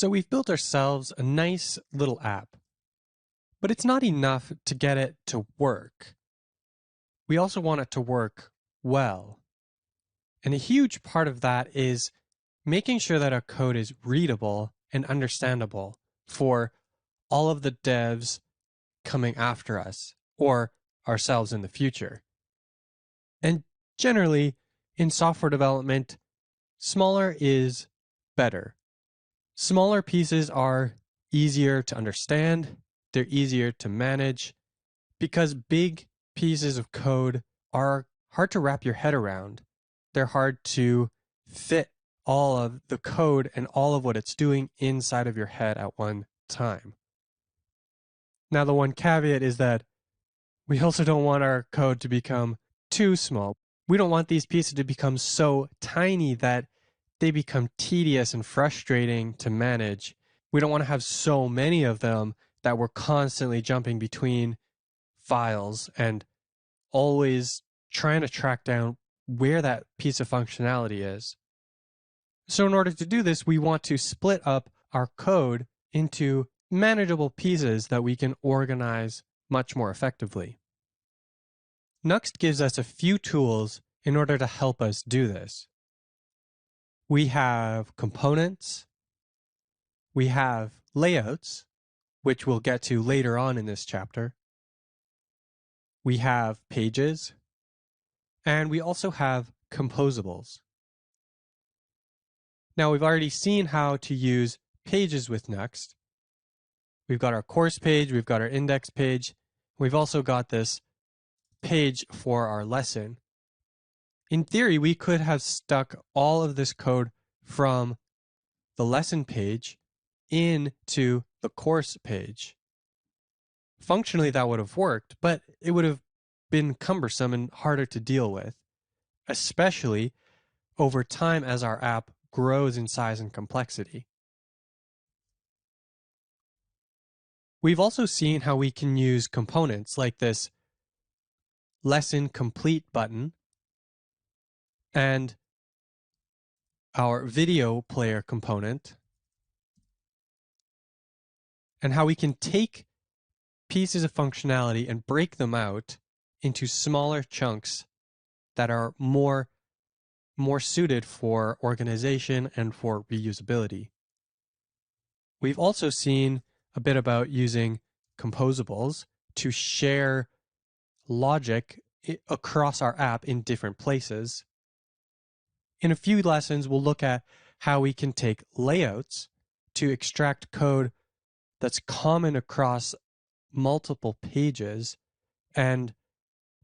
So we've built ourselves a nice little app, but it's not enough to get it to work. We also want it to work well. And a huge part of that is making sure that our code is readable and understandable for all of the devs coming after us or ourselves in the future. And generally, in software development, smaller is better. Smaller pieces are easier to understand, they're easier to manage, because big pieces of code are hard to wrap your head around. They're hard to fit all of the code and all of what it's doing inside of your head at one time. Now, the one caveat is that we also don't want our code to become too small. We don't want these pieces to become so tiny that they become tedious and frustrating to manage. We don't want to have so many of them that we're constantly jumping between files and always trying to track down where that piece of functionality is. So in order to do this, we want to split up our code into manageable pieces that we can organize much more effectively. Nuxt gives us a few tools in order to help us do this. We have components, we have layouts, which we'll get to later on in this chapter. We have pages, and we also have composables. Now, we've already seen how to use pages with Nuxt. We've got our course page, we've got our index page, we've also got this page for our lesson. In theory, we could have stuck all of this code from the lesson page into the course page. Functionally, that would have worked, but it would have been cumbersome and harder to deal with, especially over time as our app grows in size and complexity. We've also seen how we can use components like this lesson complete button and our video player component, and how we can take pieces of functionality and break them out into smaller chunks that are more suited for organization and for reusability. We've also seen a bit about using composables to share logic across our app in different places. In a few lessons, we'll look at how we can take layouts to extract code that's common across multiple pages and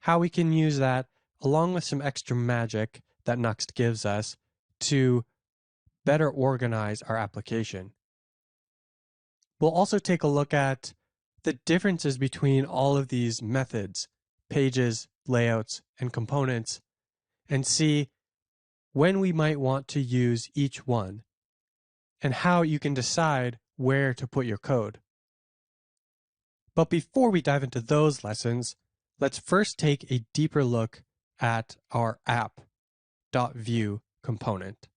how we can use that along with some extra magic that Nuxt gives us to better organize our application. We'll also take a look at the differences between all of these methods, pages, layouts, and components, and see when we might want to use each one and how you can decide where to put your code. But before we dive into those lessons, let's first take a deeper look at our app.view component.